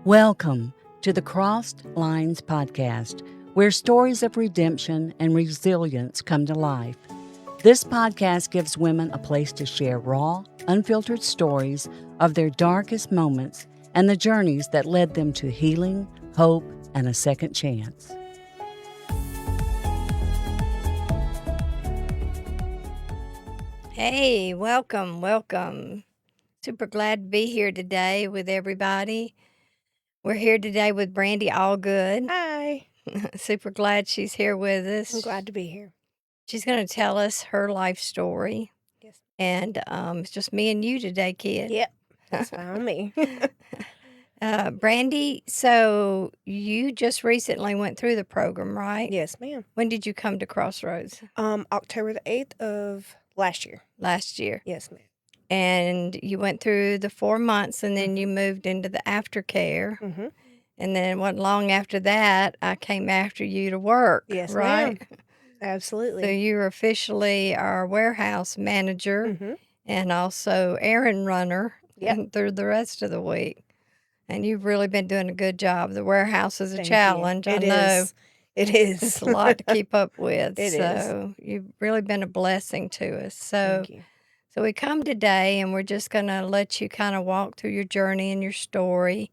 Welcome to the Crossed Lines podcast, where stories of redemption and resilience come to life. This podcast gives women a place to share raw, unfiltered stories of their darkest moments and the journeys that led them to healing, hope, and a second chance. Hey, welcome. Super glad to be here today with everybody. We're here today with Brandi Allgood. Hi. Super glad she's here with us. I'm glad to be here. She's going to tell us her life story. Yes. And it's just me and you today, kid. Yep. That's fine with me. Brandi, so you just recently went through the program, right? Yes, ma'am. When did you come to Crossroads? October the 8th of last year. Last year. Yes, ma'am. And you went through the 4 months and then you moved into the aftercare. Mm-hmm. And then it wasn't long after that, I came after you to work. Yes, right? ma'am. Absolutely. So you were officially our warehouse manager Mm-hmm. and also errand runner Yep. through the rest of the week. And you've really been doing a good job. The warehouse is a Thank you. challenge. I It know. is. It is. It's a lot to keep up with. It is. So you've really been a blessing to us. So Thank you. So we come today and we're just going to let you kind of walk through your journey and your story.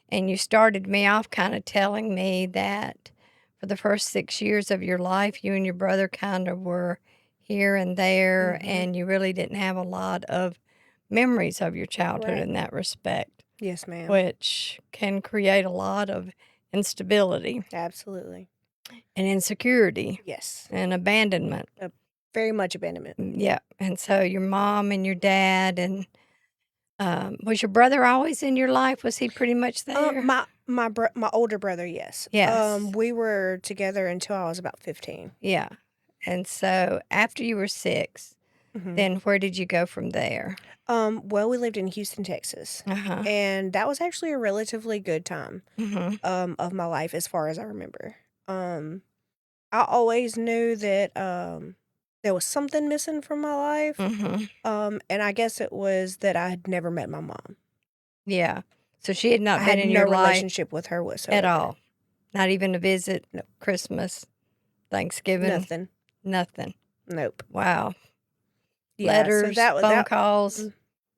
And you started me off kind of telling me that for the first 6 years of your life, you and your brother kind of were here and there, Mm-hmm. and you really didn't have a lot of memories of your childhood Right. in that respect, Yes, ma'am. which can create a lot of instability Absolutely. and insecurity Yes. and abandonment. Very much abandonment. Yeah. And so your mom and your dad and was your brother always in your life? Was he pretty much there? My older brother, yes. Yes. We were together until I was about 15. Yeah. And so after you were 6, Mm-hmm. then where did you go from there? Well, we lived in Houston, Texas, Uh-huh. and that was actually a relatively good time Mm-hmm. of my life as far as I remember. I always knew that there was something missing from my life. Mm-hmm. And I guess it was that I had never met my mom. Yeah. So she had I not been had in no your life relationship with her whatsoever. at all. Not even a visit, Nope. Christmas, Thanksgiving, Nothing. Nope. Nope. Wow. Yeah, Letters, so phone calls,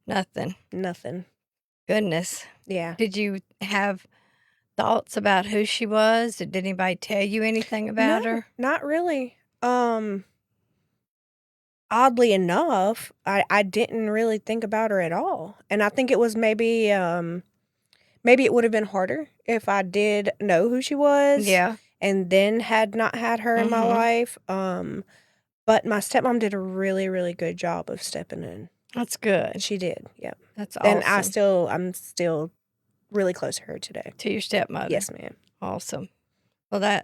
nothing. Nothing. Goodness. Yeah. Did you have thoughts about who she was? Did anybody tell you anything about her? Not really. Oddly enough, I didn't really think about her at all. And I think it was maybe it would have been harder if I did know who she was. Yeah. And then had not had her in my Mhm. life. But my stepmom did a really, really good job of stepping in. That's good. She did, yeah. That's awesome. And I'm still really close to her today. To your stepmother. Yes, ma'am. Awesome. Well,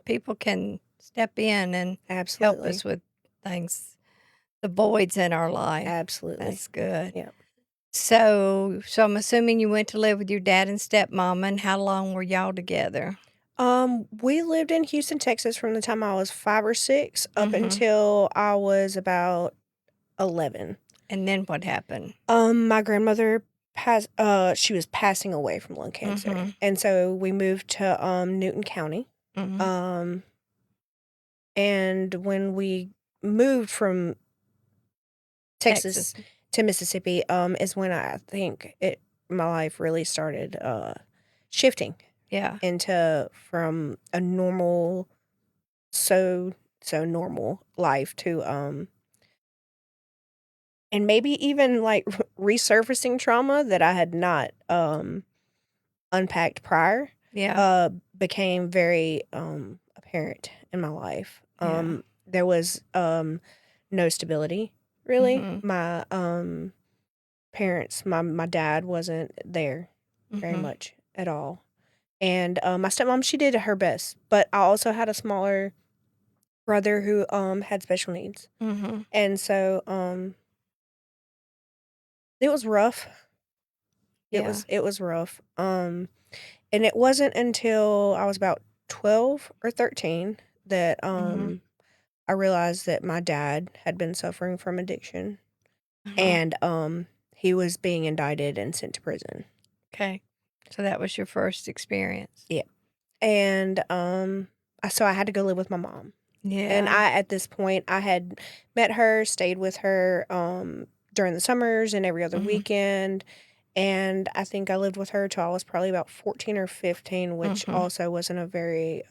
people can step in and Absolutely. help us with things, the voids in our life. Absolutely. That's good. Yeah. So I'm assuming you went to live with your dad and stepmom, and how long were y'all together? We lived in Houston, Texas from the time I was 5 or 6 up Mhm. until I was about 11. And then what happened? My grandmother she was passing away from lung cancer. Mhm. And so we moved to Newton County. Mhm. And when we moved from Texas to Mississippi, is when I think my life really started shifting. Yeah. Into from a normal, so normal life to and maybe even like resurfacing trauma that I had not unpacked prior. Yeah. Became very apparent in my life. Yeah. There was no stability really. Mhm. My parents, my dad wasn't there very Mhm. much at all. And my stepmom, she did her best, but I also had a smaller brother who had special needs. Mhm. And so it was rough. Yeah. It was rough. And it wasn't until I was about 12 or 13 that Mhm. I realized that my dad had been suffering from addiction. Uh-huh. And he was being indicted and sent to prison. Okay. So that was your first experience. Yeah. And so I had to go live with my mom. And Yeah. at this point, I had met her, stayed with her during the summers and every other Mhm. weekend. And I think I lived with her till I was probably about 14 or 15, which Mhm. also wasn't a very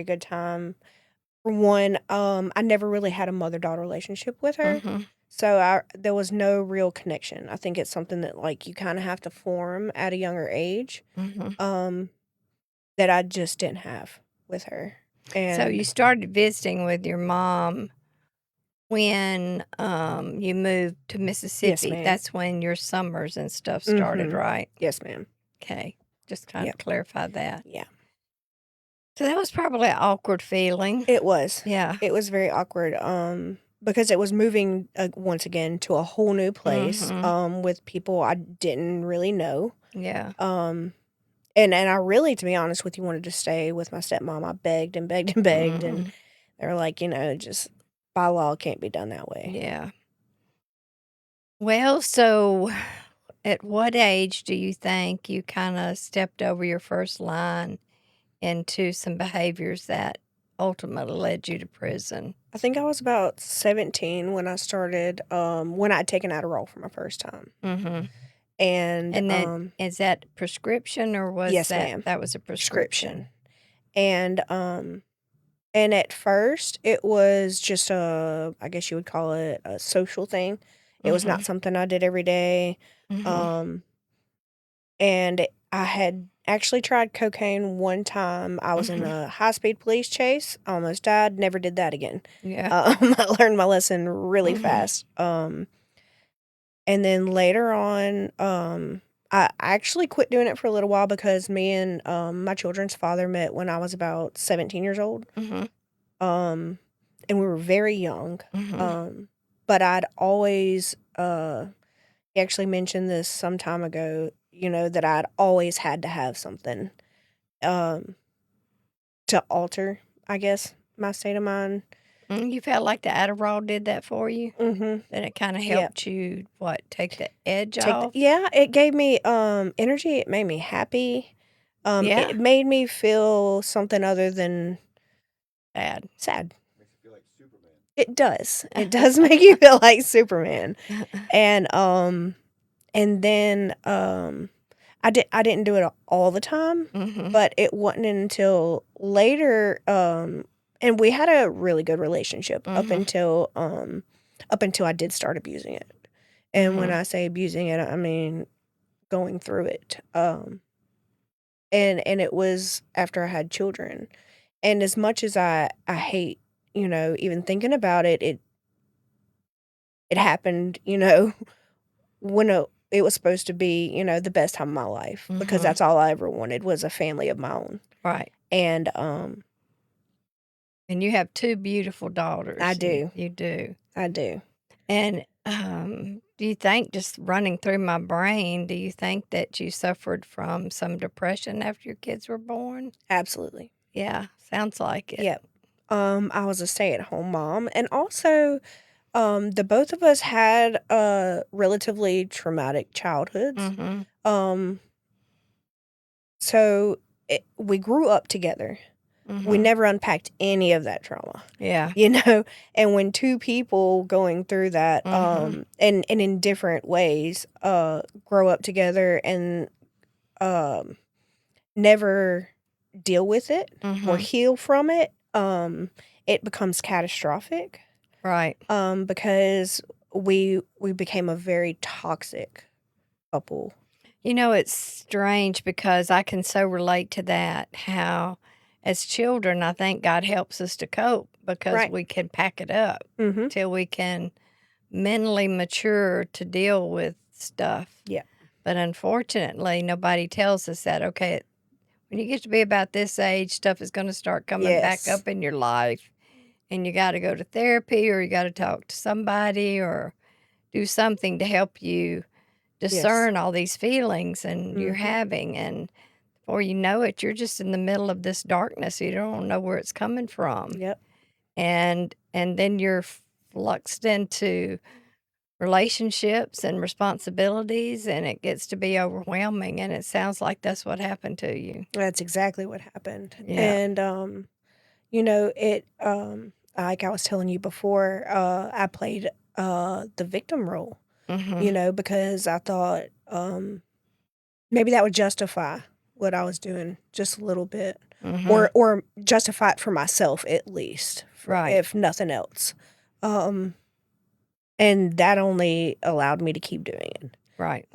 good time. For one, I never really had a mother-daughter relationship with her. Mhm. So there was no real connection. I think it's something that like you kind of have to form at a younger age. Mhm. That I just didn't have with her. So And you started visiting with your mom when you moved to yes, Mississippi. ma'am. That's when your summers and stuff started, Mhm. right? Yes, ma'am. Okay. Just kind Yep. of clarify that. Yeah. So that was probably an awkward feeling. It was. Yeah. It was very awkward. Because it was moving once again to a whole new place. Mhm. With people I didn't really know. Yeah. And I really, to be honest with you, wanted to stay with my stepmom. I begged and begged and begged, and Mhm. they were like, just by law, it can't be done that way. Yeah. Well, so at what age do you think you kind of stepped over your first line into some behaviors that ultimately led you to prison? I think I was about 17 when I started, when I had taken Adderall for my first time. Mm-hmm. And And then is that prescription or was yes, ma'am. that was a prescription? Prescription. And at first it was just I guess you would call it a social thing. It was not Mm-hmm. something I did every day. Mm-hmm. Um and I had actually tried cocaine one time. I was in Mm-hmm. a high-speed police chase. I almost died. Never did that again. Yeah. I learned my lesson really Mm-hmm. fast. And then later on, I actually quit doing it for a little while because me and my children's father met when I was about 17 years old. Mm-hmm. And we were very young. Mm-hmm. But I'd always, he actually mentioned this some time ago, that I'd always had to have something um, to alter, I guess, my state of mind. You felt like the Adderall did that for you? Mm-hmm. That it kind of Yeah. helped you, what, take the edge off? Yeah, it gave me energy. It made me happy. Yeah. It made me feel something other than Bad. sad. Makes you feel like Superman. It does. It does make you feel like Superman. And then I didn't do it all the time, Mm-hmm. but it wasn't until later and we had a really good relationship up Mm-hmm. until I did start abusing it. And when Mm-hmm. I say abusing it, I mean going through it. And it was after I had children. And as much as I hate, even thinking about it, it happened, when it was supposed to be, the best time of my life because Mm-hmm. that's all I ever wanted was a family of my own. Right. And And you have two beautiful daughters. I do. You do. I do. And do you think, just running through my brain, do you think that you suffered from some depression after your kids were born? Absolutely. Yeah, sounds like it. Yep. I was a stay-at-home mom, and also the both of us had relatively traumatic childhoods. Mm-hmm. So we grew up together. We Mm-hmm. never unpacked any of that trauma. Yeah. And when two people going through that Mm-hmm. and in different ways grow up together and never deal with it or Mm-hmm. heal from it, it becomes catastrophic. Right. Because we became a very toxic couple. It's strange because I can so relate to that, how as children, I think God helps us to cope because Right. we can pack it up Mm-hmm. till we can mentally mature to deal with stuff. Yeah. But unfortunately, nobody tells us that, okay, when you get to be about this age, stuff is going to start coming back Yes. up in your life. And you got to go to therapy or you got to talk to somebody or do something to help you discern all these feelings and you're Mhm. having. And before you know it, you're just in the middle of this darkness. You don't know where it's coming from. Yep. And then you're fluxed into relationships and responsibilities, and it gets to be overwhelming, and it sounds like that's what happened to you. That's exactly what happened. Yeah. And it like I was telling you before, I played the victim role, Mm-hmm. because I thought maybe that would justify what I was doing just a little bit, Mm-hmm. or justify it for myself at least, Right. if nothing else. And that only allowed me to keep doing it. Right.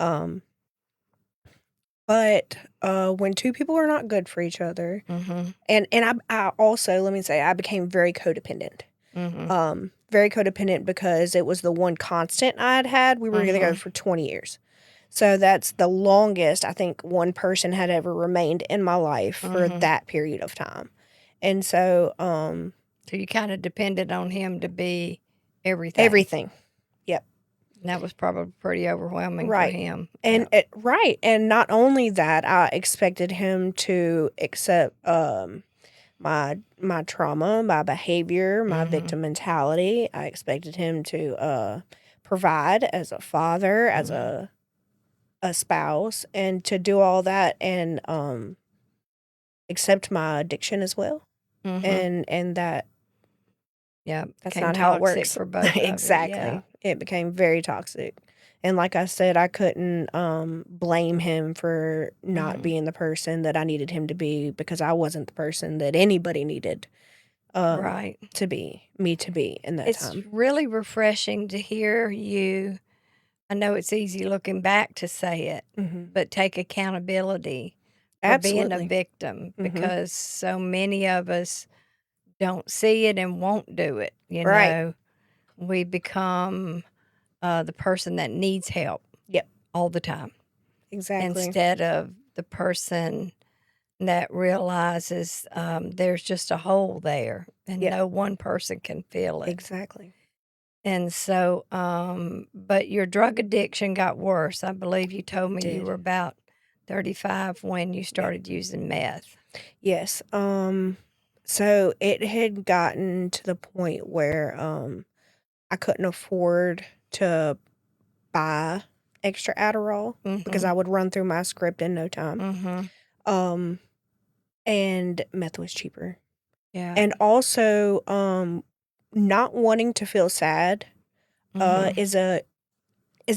But when two people are not good for each other, Mm-hmm. and I also, let me say, I became very codependent. Mm-hmm. Very codependent because it was the one constant I had had. We were together for 20 years. So that's the longest I think one person had ever remained in my life for that period of time. And so So you kind of depended on him to be everything. everything. Yep. And that was probably pretty overwhelming for Right. him. And Yep. right. And not only that, I expected him to accept my trauma, my behavior, my victim mentality. I expected him to provide as a father, as a spouse, and to do all that, and accept my addiction as well. And that Yeah, that's became not how it toxic works. for both of you. Exactly. Yeah. It became very toxic. And like I said, I couldn't blame him for not being the person that I needed him to be, because I wasn't the person that anybody needed Right. to be in that It's time. really refreshing to hear you. I know it's easy looking back to say it, but take accountability for being a Absolutely. victim, because so many of us don't see it and won't do it. Right. We become the person that needs help Yep. all the time Exactly. instead of the person that realizes there's just a hole there and Yep. no one person can fill it. Exactly. And so, but your drug addiction got worse. I believe you told me you Did. were about 35 when you started using meth. Yes. So it had gotten to the point where I couldn't afford to buy extra Adderall because I would run through my script in no time. And meth was cheaper. Yeah. And also, not wanting to feel sad is a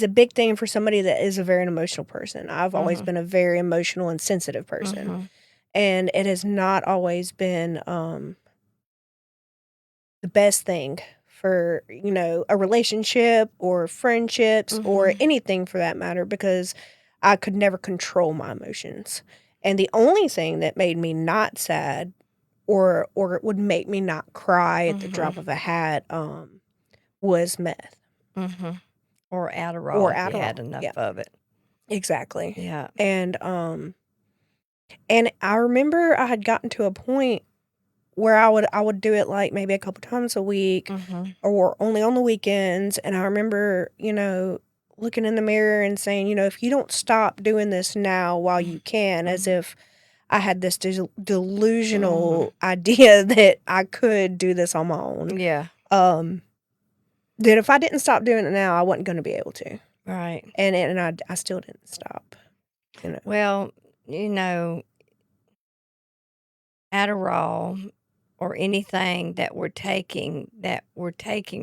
big thing for somebody that is a very emotional person. I've always been a very emotional and sensitive person. And it has not always been the best thing for, a relationship or friendships or anything for that matter, because I could never control my emotions. And the only thing that made me not sad or would make me not cry at the drop of a hat was meth. Or Adderall Or if you had Adderall. enough Yeah. of it. Exactly. Yeah. And I remember I had gotten to a point where I would do it like maybe a couple times a week or only on the weekends. And I remember, looking in the mirror and saying, if you don't stop doing this now while you can, as if I had this delusional idea that I could do this on my own. Yeah. That if I didn't stop doing it now, I wasn't going to be able to. Right. And I still didn't stop. Well, Adderall or anything that we're taking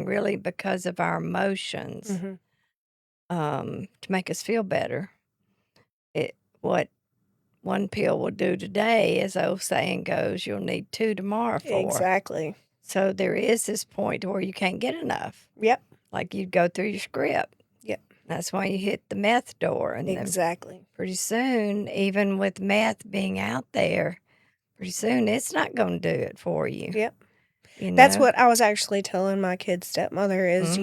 really because of our emotions to make us feel better. What one pill will do today, as the old saying goes, you'll need 2 tomorrow for. Exactly. So there is this point where you can't get enough. Yep. Like you'd go through your script. Yep. That's why you hit the meth door. And then Exactly. pretty soon, even with meth being out there, pretty soon it's not going to do it for you. Yep. You know? That's what I was actually telling my kid's stepmother is,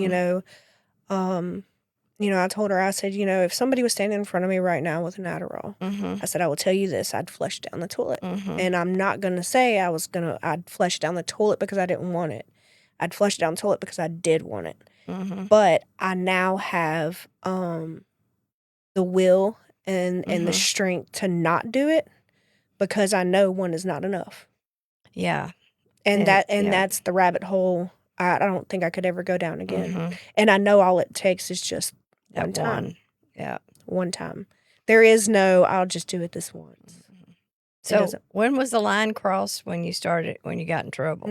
I told her, I said, if somebody was standing in front of me right now with an Adderall, I said, I will tell you this, I'd flush down the toilet. And I'm not going to say I'd flush down the toilet because I didn't want it. I'd flush down the toilet because I did want it. But I now have the will and the strength to not do it because I know one is not enough. Yeah. And that's the rabbit hole I don't think I could ever go down again. Mm-hmm. And I know all it takes is just one That time. one. Yeah. One time. There is no, I'll just do it this once. So doesn't- when was the line crossed when you got in trouble?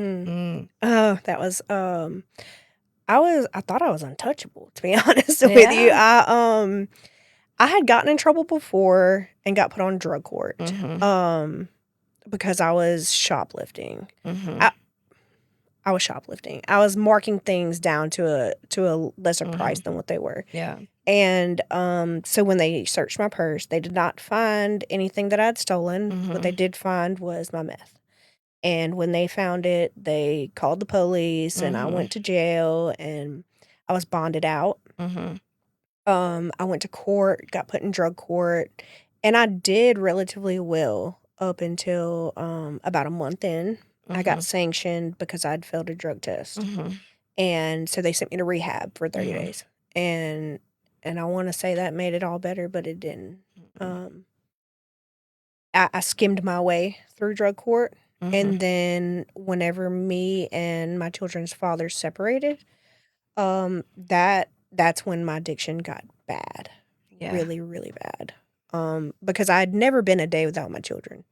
That was, I thought I was untouchable, to be honest with you. I had gotten in trouble before and got put on drug court. Because I was shoplifting. I was shoplifting. I was marking things down to a lesser price than what they were. Yeah. And so when they searched my purse, they did not find anything that I'd stolen. What they did find was my meth. And when they found it, they called the police, and I went to jail, and I was bonded out. I went to court, got put in drug court, and I did relatively well up until about a month in. I got sanctioned because I'd failed a drug test. And so they sent me to rehab for 30 days. And I want to say that made it all better, but it didn't. I skimmed my way through drug court. And then whenever me and my children's father separated, that's when my addiction got bad. Yeah. Really, really bad. Because I'd never been a day without my children.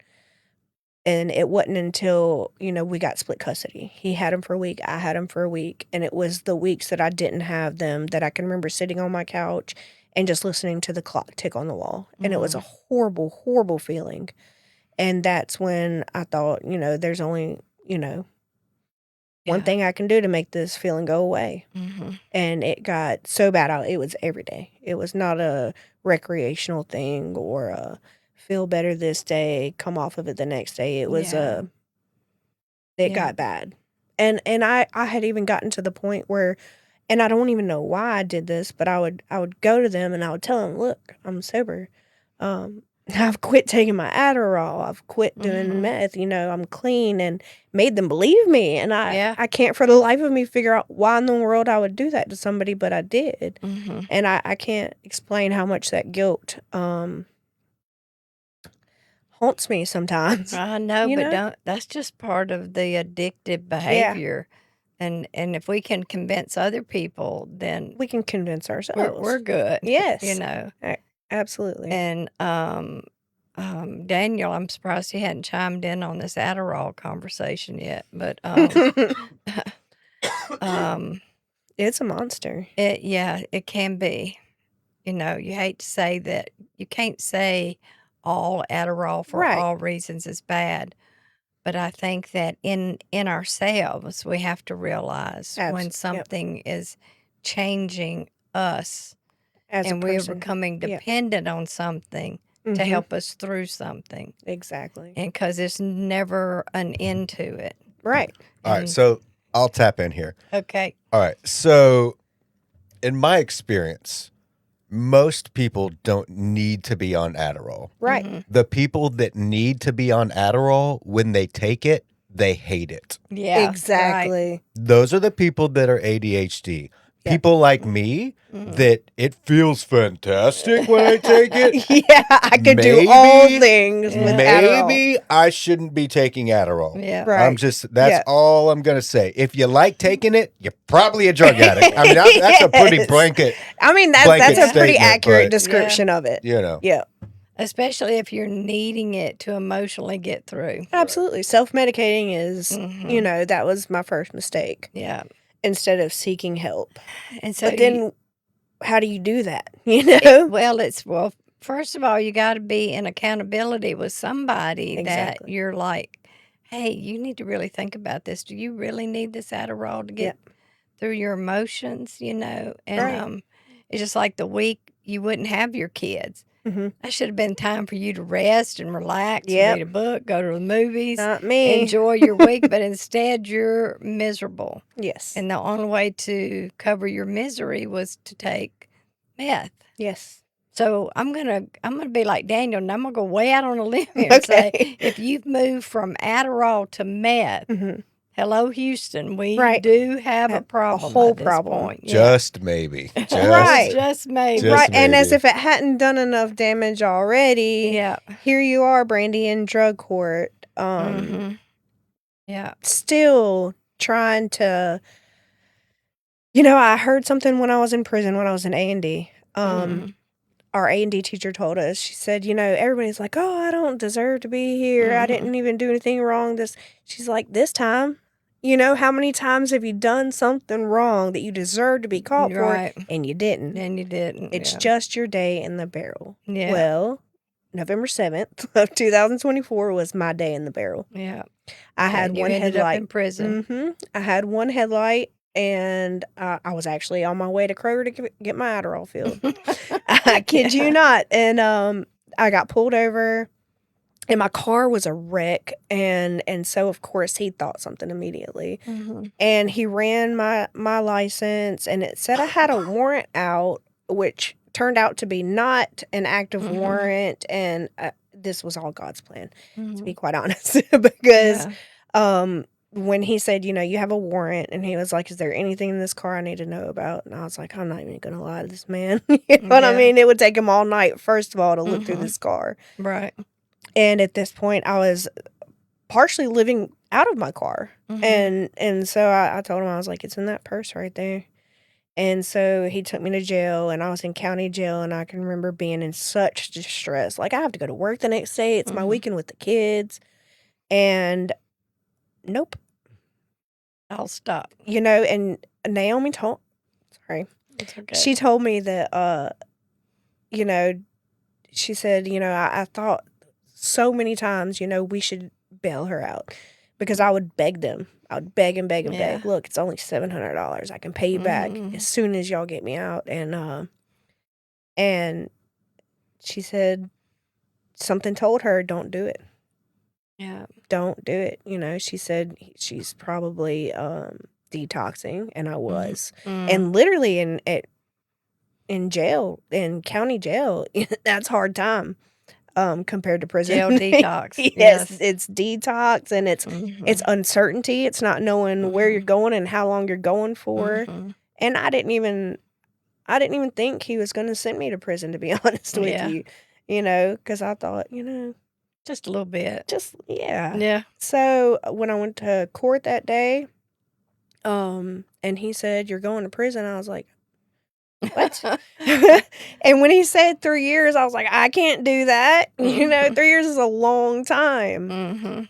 And it wasn't until, we got split custody. He had them for a week. I had them for a week. And it was the weeks that I didn't have them that I can remember sitting on my couch and just listening to the clock tick on the wall. And it was a horrible, horrible feeling. And that's when I thought, there's only, one thing I can do to make this feeling go away. And it got so bad. It was every day. It was not a recreational thing or a feel better this day, come off of it the next day. It was it got bad. And I had even gotten to the point where, and I don't even know why I did this, but I would go to them and I would tell them, look, I'm sober. I've quit taking my Adderall. I've quit doing meth. I'm clean, and made them believe me. And I can't for the life of me figure out why in the world I would do that to somebody, but I did. And I can't explain how much that guilt haunts me sometimes. I know, but that's just part of the addictive behavior. And if we can convince other people, then we can convince ourselves. We're good. Yes. Absolutely. And Daniel, I'm surprised he hadn't chimed in on this Adderall conversation yet. But it's a monster. It can be. You hate to say that. You can't say all Adderall for all reasons is bad. But I think that in ourselves, we have to realize when something is changing us and we're becoming dependent on something to help us through something. Exactly. And because there's never an end to it. Right. All right, so I'll tap in here. Okay. All right, so in my experience, most people don't need to be on Adderall. Right. The people that need to be on Adderall, when they take it, they hate it. Yeah. Exactly. Right. Those are the people that are ADHD. People like me, that it feels fantastic when I take it. I could do all things with Adderall. Maybe I shouldn't be taking Adderall. Yeah. Right. That's all I'm going to say. If you like taking it, you're probably a drug addict. I mean, that's a pretty blanket. I mean, that's a pretty accurate but, description of it. Yeah. Especially if you're needing it to emotionally get through. Absolutely. Self-medicating is, that was my first mistake. Yeah. Instead of seeking help. And so but then how do you do that? First of all, you got to be in accountability with somebody that you're like, hey, you need to really think about this. Do you really need this Adderall to get through your emotions, And it's just like the week you wouldn't have your kids. That should have been time for you to rest and relax, read a book, go to the movies. Not me. Enjoy your week, but instead you're miserable. Yes. And the only way to cover your misery was to take meth. Yes. So I'm gonna be like Daniel, and I'm gonna go way out on a limb here and say, if you've moved from Adderall to meth, hello Houston, we do have a problem. A whole at this problem. point. Just maybe. Just maybe. Just right. And maybe. as if it hadn't done enough damage already. Here you are, Brandi, in drug court. Still trying to I heard something when I was in prison, when I was in A&D. Mhm. Our A&D teacher told us, she said, everybody's like, oh, I don't deserve to be here. I Mhm. didn't even do anything wrong. She's like, this time, how many times have you done something wrong that you deserve to be caught for Right. and you didn't? And you didn't. It's Yeah. just your day in the barrel. Yeah. Well, November 7th of 2024 was my day in the barrel. Yeah. I had And you one ended up headlight. in prison. I had one headlight, and I was actually on my way to Kroger to get my Adderall filled. I kid you not. And I got pulled over, and my car was a wreck. And so, of course, he thought something immediately. Mhm. And he ran my license, and it said I had a warrant out, which turned out to be not an active Mhm. warrant. And this was all God's plan, to be Mhm. quite honest, because Yeah. when he said, you have a warrant, and he was like, is there anything in this car I need to know about? And I was like, I'm not even going to lie to this man. You know what I Yeah. mean? It would take him all night, first of all, to look through Mhm. this car. Right. And at this point, I was partially living out of my car. Mhm. And so I told him, I was like, it's in that purse right there. And so he took me to jail, and I was in county jail, and I can remember being in such distress. Like, I have to go to work the next day. It's my Mhm. weekend with the kids. And nope. I'll stop. And Naomi sorry, It's okay. she told me that, she said, I thought so many times, we should bail her out, because I would beg them. I would beg and beg and Yeah. beg. Look, it's only $700. I can pay you back Mhm. as soon as y'all get me out. And she said something told her, don't do it. Yeah. Don't do it. She said she's probably detoxing, and I was. Mm. And literally in jail, in county jail, that's hard time compared to prison. Jail detox. Yes, Yes. it's detox, and it's Mhm. uncertainty. It's not knowing where you're Mhm. going and how long you're going for. Mhm. And I didn't even think he was going to send me to prison, to be honest with Yeah. you. Because I thought, Just a little bit. just yeah. Yeah. So when I went to court that day, and he said, "You're going to prison," I was like, what? And when he said 3 years, I was like, I can't do that. 3 years is a long time. Mhm.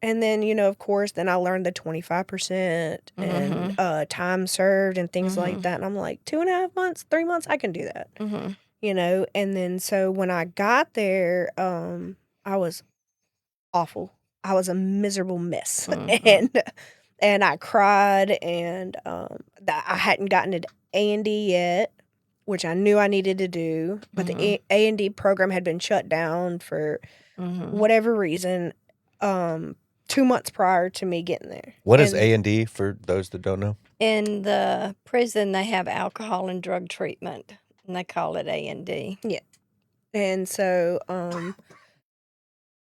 And then, of course, then I learned the 25% and Mhm. time served and things like Mhm. that. And I'm like, 2.5 months, 3 months, I can do that. Mhm. And then so when I got there, I was awful. I was a miserable mess. Mhm. And I cried, and I hadn't gotten to A&D yet, which I knew I needed to do, but the Mhm. A&D program had been shut down for Mhm. whatever reason 2 months prior to me getting there. What is And A&D for those that don't know? In the prison, they have alcohol and drug treatment, and they call it A&D. yeah. And so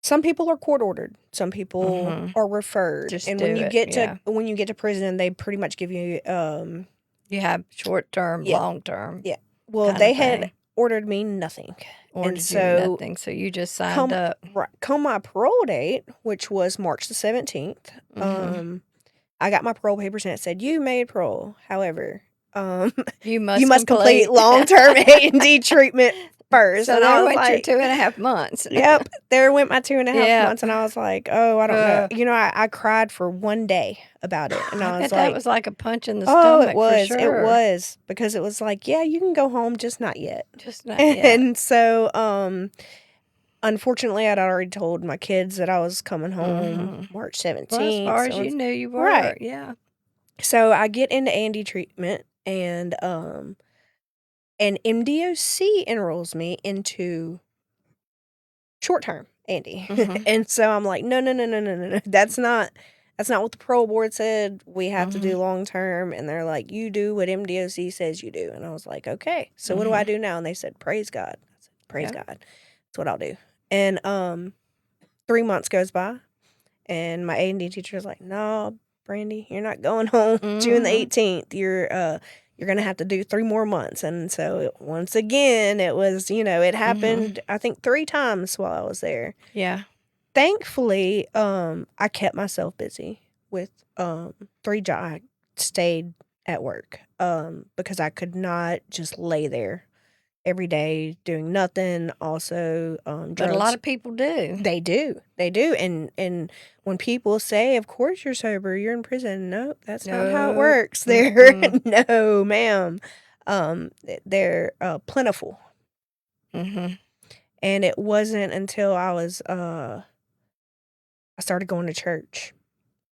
some people are court ordered. Some people Mhm. are referred. Just And do when you it, get yeah. to prison, they pretty much give you You have short term, yeah. long term Yeah. Well, kind they of had thing. ordered me nothing. And Ordered you so nothing, so you just signed up. come my parole date, which was March the 17th, Mhm. I got my parole papers, and it said, you made parole. However, You you must must complete complete. long-term A&D treatment first. So And I there was went your like, 2.5 months. yep, there went my 2.5 Yeah. months. And I was like, oh, I don't know. Uh. I cried for one day about it. And I I was bet that like, was like a punch in the oh, stomach for it sure. was, because it was like, yeah, you can go home, just not yet. Just not yet. And so, unfortunately, I'd already told my kids that I was coming home Mhm. March Well, as 17th. far So as you knew you were, right. yeah. So I get into A&D treatment, and MDOC enrolls me into short-term A&D. Mhm. And so I'm like, no. That's not what the parole board said. We have to do Mhm. long-term. And they're like, you do what MDOC says you do. And I was like, okay, so what do I Mhm. do now? And they said, praise God. I said, praise Yep. God. That's what I'll do. And 3 months goes by, and my A&D teacher was like, no, Brandi, you're not going home June the Mhm. 18th. You're going to have to do 3 more months. And so once again, it was, it happened, I think 3 times while I was there. Yeah. Thankfully, I kept myself busy with 3 jobs. I stayed at work, because I could not just lay there every day doing nothing. Also, drugs. But a lot of people do. They do. And when people say, "Of course you're sober, you're in prison," nope, that's not how it No. works. There, Mm-mm. no, ma'am. They're plentiful, Mm-hmm. and it wasn't until I started going to church,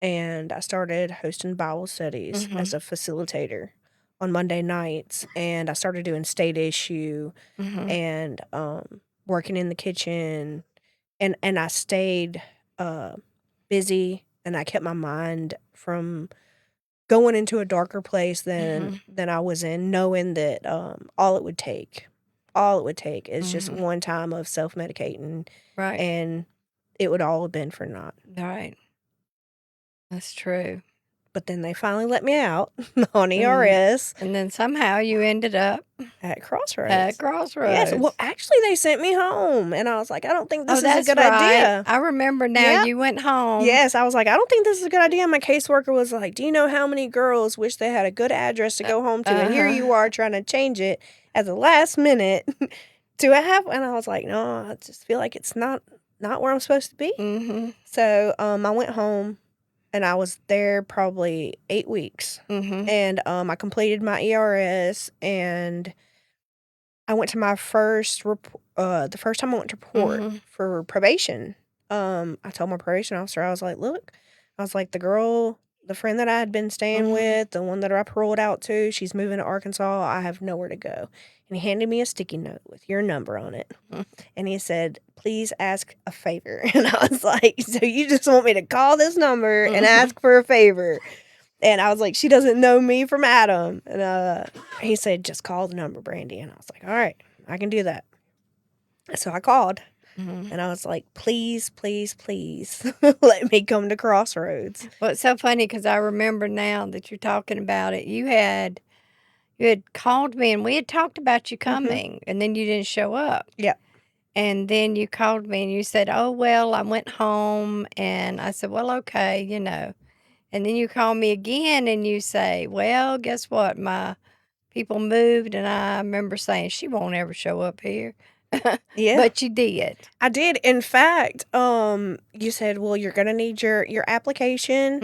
and I started hosting Bible studies Mm-hmm. as a facilitator on Monday nights, and I started doing state issue Mm-hmm. and working in the kitchen, and I stayed busy, and I kept my mind from going into a darker place than I was in, knowing that all it would take is just one time of self-medicating, Right. and it would all have been for naught. Right. That's true. But then they finally let me out on ERS And then somehow you ended up at Crossroads. at Crossroads. Yes, well, actually, they sent me home, and I was like, I don't think this is a that's good right. idea. I remember now. Yep. You went home. Yes, I was like, I don't think this is a good idea. My caseworker was like, do you know how many girls wish they had a good address to go home to? And here you are trying to change it at the last minute to have. And I was like, no, I just feel like it's not where I'm supposed to be. Mm-hmm. So I went home, and I was there probably 8 weeks. Mm-hmm. And I completed my ERS, and I went to my first the first time I went to report for probation. I told my probation officer, I was like, look, I was like, the friend that I had been staying with, the one that I paroled out to, she's moving to Arkansas. I have nowhere to go. And he handed me a sticky note with your number on it. And he said, please ask a favor. And I was like, so you just want me to call this number and ask for a favor? And I was like, she doesn't know me from Adam. And he said, just call the number, Brandi. And I was like, all right, I can do that. So I called. And I was like, please, please, please let me come to Crossroads. Well, it's so funny because I remember now that you're talking about it. You had called me, and we had talked about you coming, and then you didn't show up. Yeah. And then you called me, and you said, oh, well, I went home. And I said, well, okay, And then you call me again, and you say, well, guess what? My people moved, and I remember saying, she won't ever show up here. Yeah. But you did. I did. In fact, you said, well, you're going to need your application.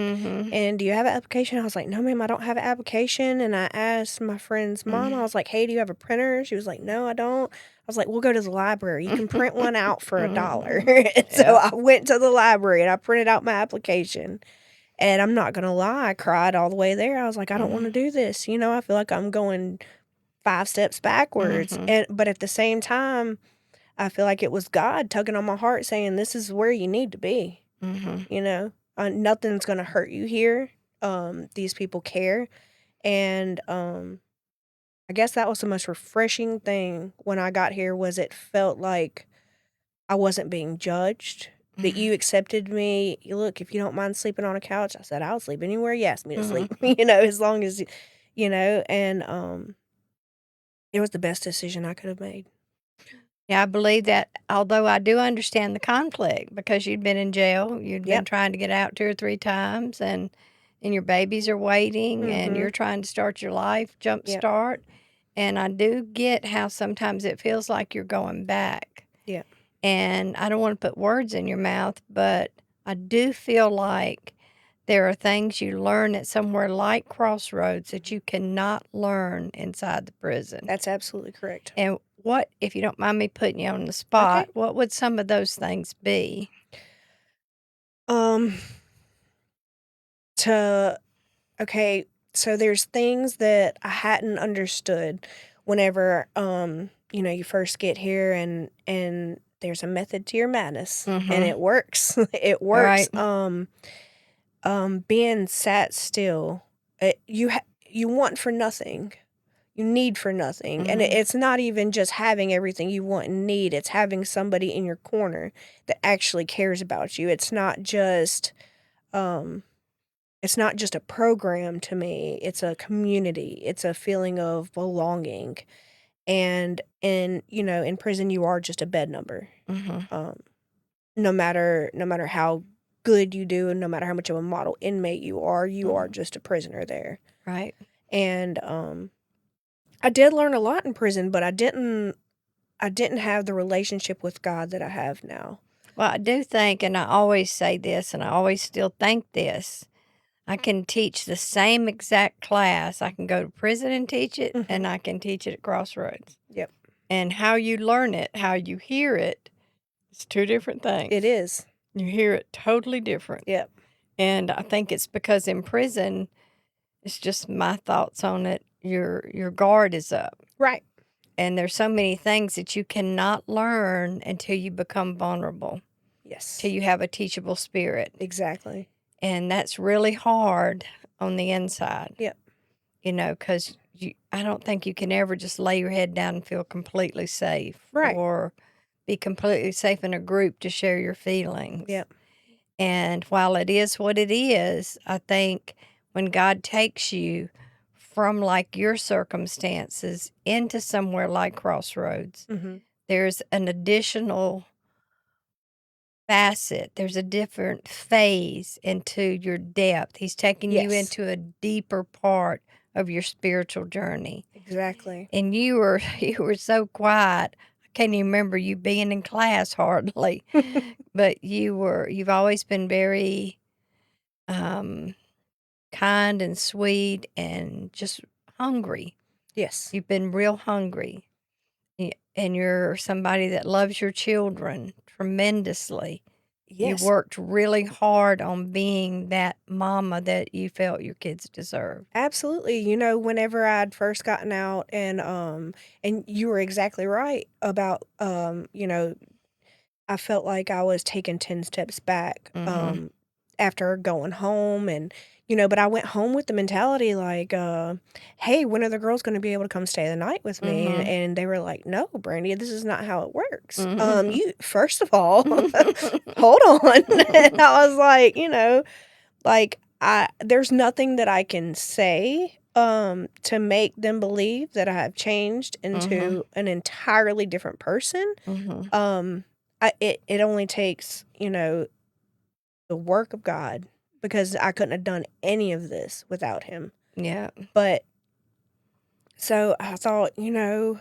And do you have an application? I was like, no, ma'am, I don't have an application. And I asked my friend's mom, I was like, hey, do you have a printer? She was like, no, I don't. I was like, we'll go to the library. You can print one out for $1. And so I went to the library, and I printed out my application. And I'm not going to lie, I cried all the way there. I was like, I don't want to do this. I feel like I'm going 5 steps backwards. But at the same time, I feel like it was God tugging on my heart saying, this is where you need to be. Nothing's going to hurt you here. These people care. And I guess that was the most refreshing thing when I got here, was it felt like I wasn't being judged. That you accepted me. Look, if you don't mind sleeping on a couch, I said, I'll sleep anywhere you ask me to sleep, as long as, and it was the best decision I could have made. Yeah, I believe that, although I do understand the conflict, because you'd been in jail, you'd been trying to get out 2 or 3 times, and your babies are waiting, and you're trying to start your life, jump start. And I do get how sometimes it feels like you're going back. Yeah. And I don't want to put words in your mouth, but I do feel like there are things you learn at somewhere like Crossroads that you cannot learn inside the prison. That's absolutely correct. And what, if you don't mind me putting you on the spot, what would some of those things be? So there's things that I hadn't understood whenever, you first get here, and there's a method to your madness, and it works. It works. Right. Being sat still, you want for nothing. You need for nothing. And it's not even just having everything you want and need. It's having somebody in your corner that actually cares about you. It's not just a program to me. It's a community. It's a feeling of belonging. And in prison, you are just a bed number. No matter how good you do, and no matter how much of a model inmate you are just a prisoner there. Right. And I did learn a lot in prison, but I didn't have the relationship with God that I have now. Well, I do think, and I always say this, and I always still think this, I can teach the same exact class. I can go to prison and teach it, and I can teach it at Crossroads. Yep. And how you learn it, how you hear it, it's two different things. It is. You hear it totally different. Yep. And I think it's because in prison, it's just my thoughts on it, your guard is up. Right. And there's so many things that you cannot learn until you become vulnerable, Yes. till you have a teachable spirit. Exactly. And that's really hard on the inside. Yep. You know, because I don't think you can ever just lay your head down and feel completely safe. Right. Or be completely safe in a group to share your feelings. Yep. And while it is what it is, I think when God takes you from like your circumstances into somewhere like Crossroads, there's an additional facet. There's a different phase into your depth. He's taking you into a deeper part of your spiritual journey. Exactly. And you were so quiet. I can't even remember you being in class hardly. But you've always been very kind and sweet and just hungry. Yes. You've been real hungry. And you're somebody that loves your children tremendously. Yes. You worked really hard on being that mama that you felt your kids deserved. Absolutely. You know, whenever I'd first gotten out and you were exactly right about you know, I felt like I was taking 10 steps back after going home and you know, but I went home with the mentality like, hey, when are the girls going to be able to come stay the night with me? And they were like, no, Brandi, this is not how it works. You first of all, hold on. And I was like, you know, like there's nothing that I can say to make them believe that I have changed into an entirely different person. It only takes, you know, the work of God because I couldn't have done any of this without him. Yeah. But so I thought, you know,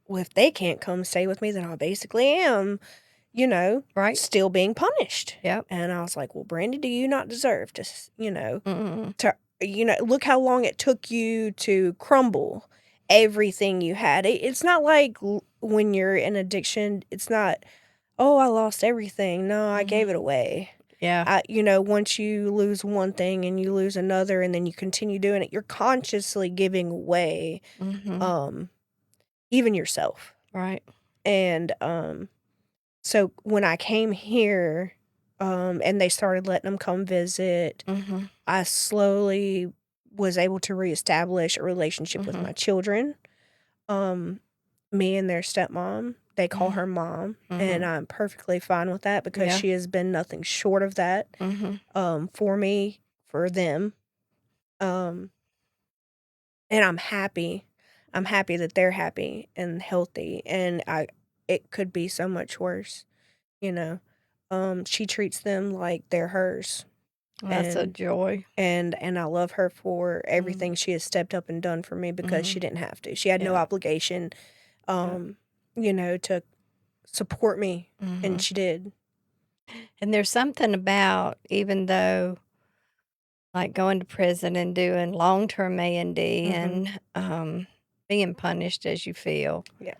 well, if they can't come stay with me, then I basically am, you know, still being punished. Yep. And I was like, well, Brandi, do you not deserve to, you know, look how long it took you to crumble everything you had. It's not like when you're in addiction, it's not, oh, I lost everything. No, I gave it away. Yeah. You know, once you lose one thing and you lose another and then you continue doing it, you're consciously giving away even yourself. Right. And so when I came here and they started letting them come visit, I slowly was able to reestablish a relationship with my children. Me and their stepmom, they call her mom, and I'm perfectly fine with that because she has been nothing short of that for me, for them. And I'm happy. I'm happy that they're happy and healthy, and it could be so much worse, you know. She treats them like they're hers. That's a joy. And I love her for everything she has stepped up and done for me because she didn't have to. She had no obligation, you know, to support me, and she did. And there's something about, even though, like going to prison and doing long-term A&D and being punished as you feel. Yeah.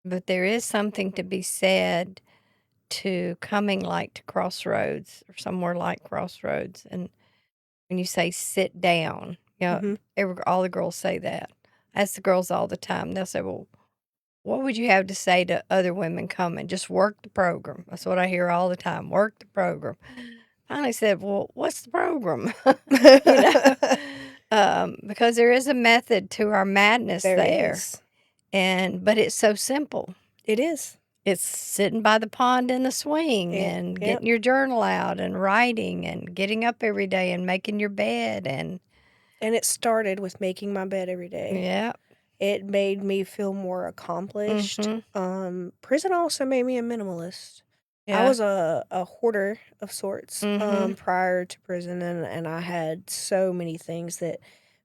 But there is something to be said to coming like to Crossroads or somewhere like Crossroads. And when you say sit down, you know, all the girls say that. I ask the girls all the time. They'll say, well, what would you have to say to other women coming? Just work the program. That's what I hear all the time. Work the program. Finally said, well, what's the program? You know, because there is a method to our madness there. Is. But it's so simple. It is. It's sitting by the pond in the swing and getting your journal out and writing and getting up every day and making your bed. And it started with making my bed every day. Yeah. It made me feel more accomplished. Prison also made me a minimalist. I was a hoarder of sorts Mhm. prior to prison, and I had so many things that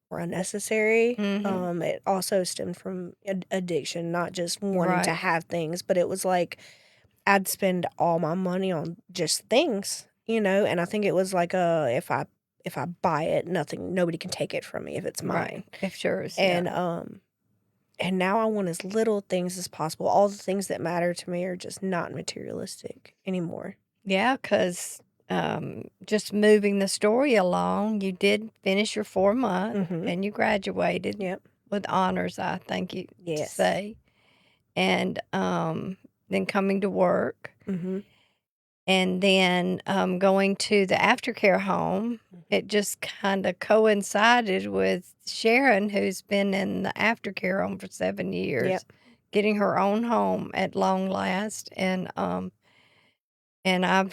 were unnecessary. Mhm. It also stemmed from addiction, not just wanting to Right. have things, but it was like I'd spend all my money on just things, and I think it was like if I buy it, nobody can take it from me if it's Right. mine. If yours, yeah. And now I want as little things as possible. All the things that matter to me are just not materialistic anymore. Yeah, 'cause, just moving the story along, you did finish your 4 month Mhm. and you graduated Yep. with honors, I think you to Yes. say, and, then coming to work, Mhm. and then, going to the aftercare home. It just kinda coincided with Sharon, who's been in the aftercare home for 7 years, Yep. getting her own home at long last, and I've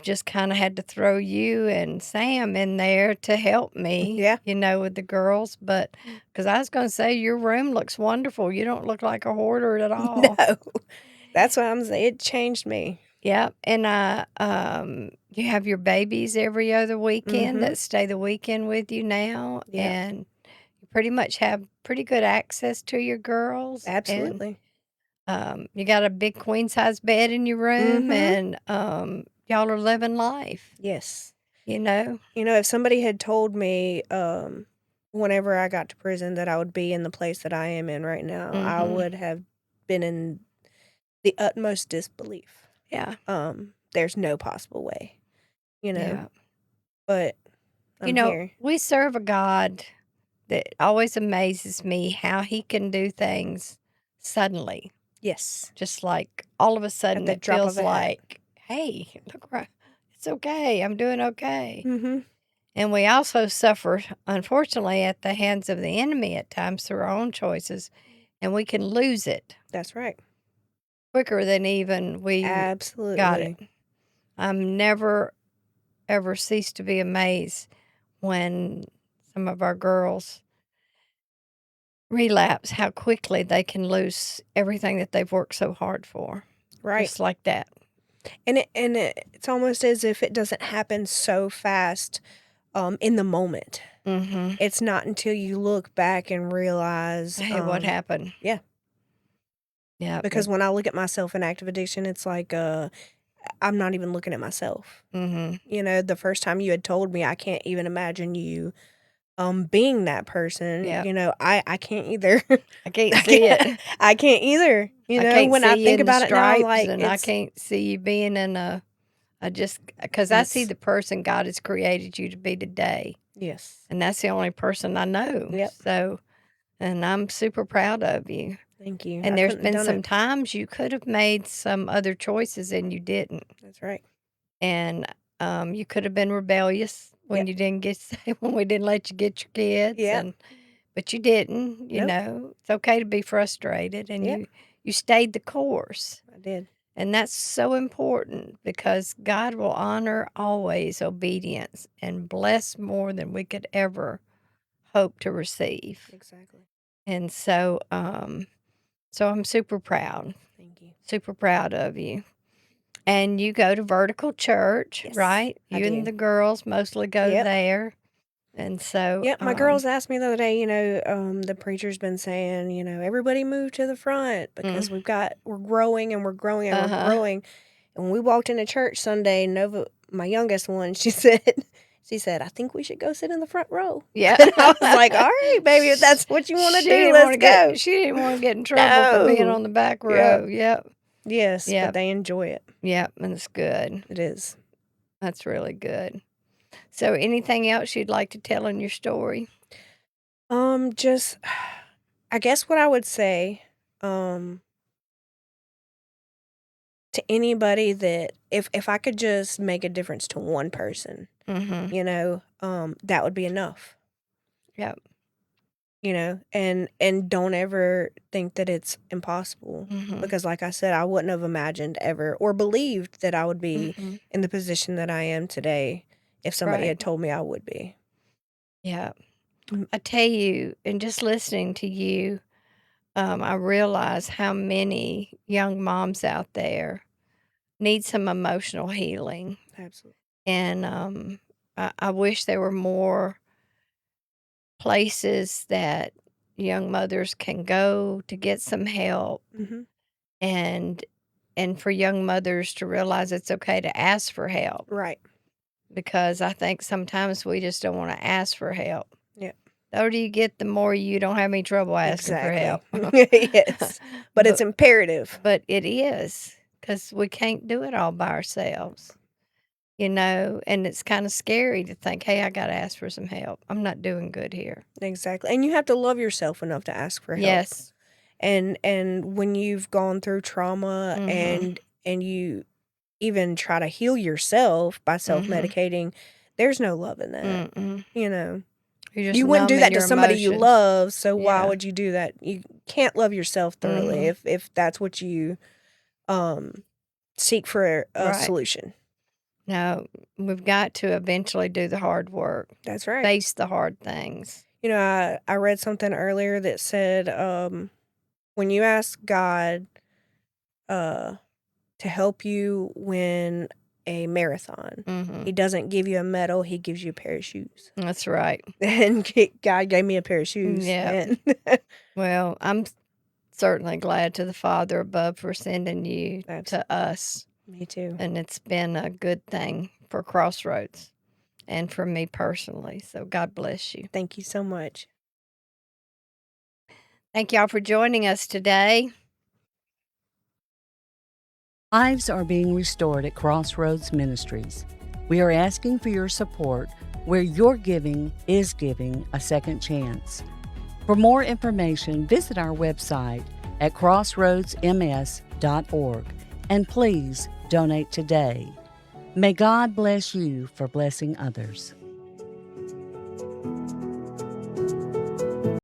just kinda had to throw you and Sam in there to help me, Yeah. with the girls, but because I was gonna say your room looks wonderful, you don't look like a hoarder at all. No. That's what I'm saying. It changed me. Yep, and, you have your babies every other weekend Mhm. that stay the weekend with you now, Yep. and you pretty much have pretty good access to your girls, and, Absolutely. you got a big queen size bed in your room, Mhm. and, y'all are living life, Yes. you know? If somebody had told me whenever I got to prison that I would be in the place that I am in right now, I Mhm. would have been in the utmost disbelief. Yeah, There's no possible way, you know. yeah. But I'm here. We serve a God that always amazes me how he can do things suddenly. Yes. Just like all of a At sudden the it drop of feels a hat. like, "Hey, look right, it's okay, I'm doing okay." Mhm. And we also suffer, unfortunately, at the hands of the enemy at times through our own choices, and we can lose it That's right. quicker than even we got it. Absolutely. I'm never, ever cease to be amazed when some of our girls relapse, how quickly they can lose everything that they've worked so hard for, Right. just like that. It's almost as if it doesn't happen so fast in the moment. Mhm. It's not until you look back and realize Hey, what happened? yeah, Yeah, because when I look at myself in active addiction, it's like I'm not even looking at myself. mhm. The first time you had told me, I can't even imagine you being that person. Yep. I can't either. I can't I see can't it. I can't either. I can't When I see you think in the about it now, I'm stripes, like and I it's can't see you being in I just because I see it's the person God has created you to be today, yes. and that's the only person I know. Yep. So, and I'm super proud of you. Thank you. And I there's couldn't have been done some it. times you could have made some other choices and you didn't. That's right. And you could have been rebellious when Yep. you didn't get when we didn't let you get your kids, Yep. and but you didn't. Nope. It's okay to be frustrated, and Yep. you stayed the course. I did. And that's so important because God will honor always obedience and bless more than we could ever hope to receive. Exactly. And so I'm Thank you. super proud of you. And you go to Vertical Church, Yes, right? I You and do. the girls mostly go Yep. there. And so, Yep. My girls asked me the other day, the preacher's been saying, everybody move to the front because mm, we're growing and we're growing and we're uh-huh. growing. And when we walked into church Sunday, Nova, my youngest one, she said, I think we should go sit in the front row. Yeah. And I was like, all right, baby, if that's what you want to do, let's go. She didn't want to get in trouble for being No. on the back Yep. row. Yep. Yes, but Yep. they enjoy it. Yep. And it's good. It is. That's really good. So, anything else you'd like to tell in your story? Just, I guess what I would say, to anybody that if I could just make a difference to one person, Mm-hmm. that would be enough. Yep. And don't ever think that it's impossible Mm-hmm. because like I said, I wouldn't have imagined ever or believed that I would be Mm-hmm. in the position that I am today if somebody Right. had told me I would be. Yeah. Mm. I tell you, and just listening to you, I realize how many young moms out there need some emotional healing. Absolutely. And I wish there were more places that young mothers can go to get some help, Mm-hmm. and for young mothers to realize it's okay to ask for help, Right. because I think sometimes we just don't want to ask for help. Yeah. The older you get, the more you don't have any trouble asking for help. Yes. But it's imperative. But it is, because we can't do it all by ourselves, and it's kind of scary to think, hey, I got to ask for some help. I'm not doing good here. Exactly. And you have to love yourself enough to ask for help. Yes. And when you've gone through trauma Mhm. and you even try to heal yourself by self-medicating, there's no love in that. Mm-mm. You know. You're just You wouldn't do numbing that to your somebody you emotions. love, so why Yeah. would you do that? You can't love yourself thoroughly Mhm. if that's what you seek for a Right. solution. No, we've got to eventually do the hard work, That's right. face the hard things. You know, I read something earlier that said when you ask God to help you win a marathon, Mhm. He doesn't give you a medal, He gives you a pair of shoes. That's right. And God gave me a pair of shoes. Yeah. And Well, I'm certainly glad to the Father above for sending you Absolutely. to us, Me too. and it's been a good thing for Crossroads and for me personally. So God bless you. Thank you so much. Thank y'all for joining us today. Lives are being restored at Crossroads Ministries. We are asking for your support where your giving is giving a second chance. For more information, visit our website at crossroadsms.org and please donate today. May God bless you for blessing others.